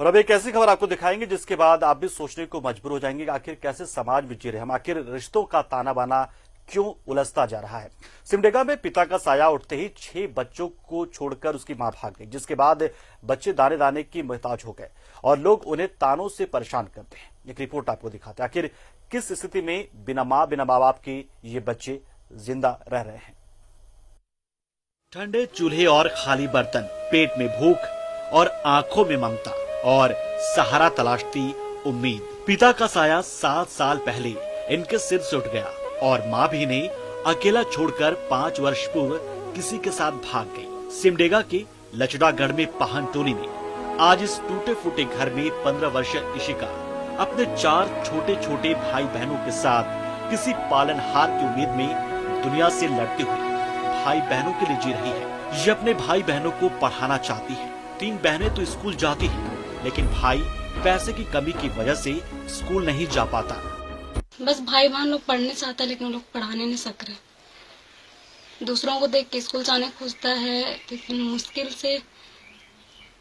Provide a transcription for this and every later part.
और अब एक ऐसी खबर आपको दिखाएंगे जिसके बाद आप भी सोचने को मजबूर हो जाएंगे कि आखिर कैसे समाज में जी रहे हम, आखिर रिश्तों का ताना बाना क्यों उलझता जा रहा है। सिमडेगा में पिता का साया उठते ही 6 बच्चों को छोड़कर उसकी मां भाग गई, जिसके बाद बच्चे दाने दाने की मोहताज हो गए और लोग उन्हें तानों से परेशान करते हैं। एक रिपोर्ट आपको दिखाते हैं आखिर किस स्थिति में बिना मां बिना माँ बाप के ये बच्चे जिंदा रह रहे हैं। ठंडे चूल्हे और खाली बर्तन, पेट में भूख और आंखों में ममता और सहारा तलाशती उम्मीद। पिता का साया 7 साल पहले इनके सिर से उठ गया और माँ भी इन्हें अकेला छोड़कर 5 वर्ष पूर्व किसी के साथ भाग गई। सिमडेगा के लचड़ागढ़ में पाहन टोली ने आज इस टूटे फूटे घर में 15 वर्षीय इशिका अपने 4 छोटे छोटे भाई बहनों के साथ किसी पालनहार की उम्मीद में दुनिया से लड़ती हुई भाई बहनों के लिए जी रही है। ये अपने भाई बहनों को पढ़ाना चाहती है। 3 बहनें तो स्कूल जाती हैं, लेकिन भाई पैसे की कमी की वजह से स्कूल नहीं जा पाता। बस भाई बहन लोग पढ़ने चाहता है, लेकिन वो लोग पढ़ाने नहीं सक रहे। दूसरों को देख के स्कूल जाने खोजता है, लेकिन मुश्किल से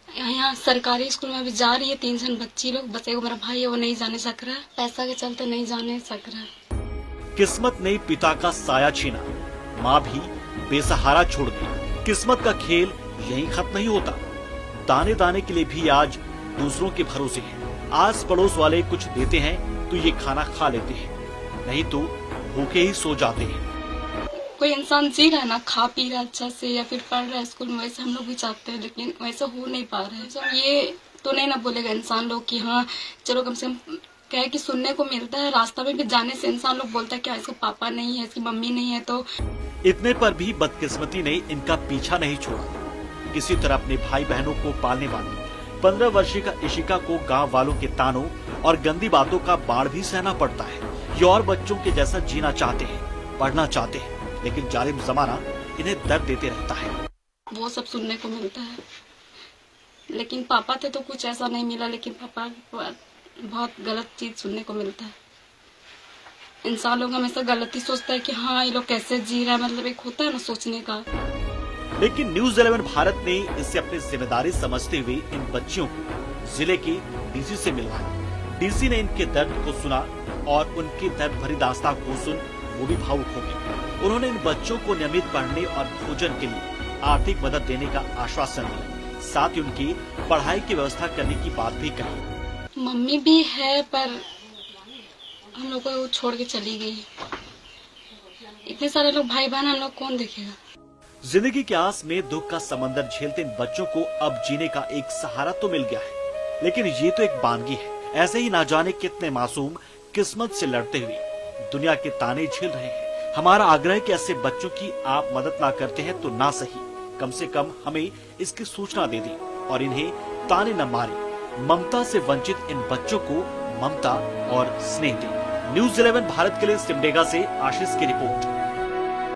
यहाँ सरकारी स्कूल में भी जा रही है। 3 जन बच्ची लोग, बस एक मेरा भाई है, वो नहीं जाने सक रहा है, पैसा के चलते नहीं जाने सक रहा है। किस्मत ने पिता का साया छीना, माँ भी बेसहारा छोड़ गई। किस्मत का खेल यहीं खत्म नहीं होता। दाने दाने के लिए भी आज दूसरों के भरोसे हैं। आस पड़ोस वाले कुछ देते हैं तो ये खाना खा लेते हैं, नहीं तो भूखे ही सो जाते हैं। कोई इंसान जी रहा है ना, खा पी रहा है अच्छा से, या फिर पढ़ रहा है स्कूल में, वैसे हम लोग भी चाहते हैं, लेकिन वैसे हो नहीं पा रहा है। तो ये तो नहीं ना बोलेगा इंसान लोग कि हाँ चलो कम से कम क्या है कि सुनने को मिलता है। रास्ता में भी जाने से इंसान लोग बोलता है क्या इसका पापा नहीं है, इसकी मम्मी नहीं है। तो इतने पर भी बदकिस्मती ने इनका पीछा नहीं छोड़ा। किसी तरह अपने भाई बहनों को पालने वाली 15 वर्षीय का इशिका को गांव वालों के तानों और गंदी बातों का बाढ़ भी सहना पड़ता है। ये और बच्चों के जैसा जीना चाहते हैं, पढ़ना चाहते हैं, लेकिन जालिम जमाना इन्हें दर्द देते रहता है। वो सब सुनने को मिलता है, लेकिन पापा थे तो कुछ ऐसा नहीं मिला, लेकिन पापा बहुत गलत चीज सुनने को मिलता है। इंसान लोग हमेशा गलत ही सोचता है कि हाँ ये लोग कैसे जी रहा है, मतलब एक होता है ना सोचने का। लेकिन न्यूज़ 11 भारत ने इसे अपनी जिम्मेदारी समझते हुए इन बच्चियों को जिले के डीसी से मिलवाया। डीसी ने इनके दर्द को सुना और उनकी दर्द भरी दास्तां को सुन वो भी भावुक हो गए। उन्होंने इन बच्चों को नियमित पढ़ने और भोजन के लिए आर्थिक मदद देने का आश्वासन दिया। साथ ही उनकी पढ़ाई की व्यवस्था करने की बात भी कही। मम्मी भी है, पर हम लोग को छोड़ के चली गई। इतने सारे लोग भाई बहन, हम लोग कौन देखेगा। जिंदगी के आस में दुख का समंदर झेलते इन बच्चों को अब जीने का एक सहारा तो मिल गया है, लेकिन ये तो एक बानगी है। ऐसे ही ना जाने कितने मासूम किस्मत से लड़ते हुए दुनिया के ताने झेल रहे हैं। हमारा आग्रह है कि ऐसे बच्चों की आप मदद ना करते हैं तो ना सही, कम से कम हमें इसकी सूचना दे दें और इन्हें ताने न मारे। ममता से वंचित इन बच्चों को ममता और स्नेह दें। न्यूज़ 11 भारत के लिए सिमडेगा से आशीष की रिपोर्ट।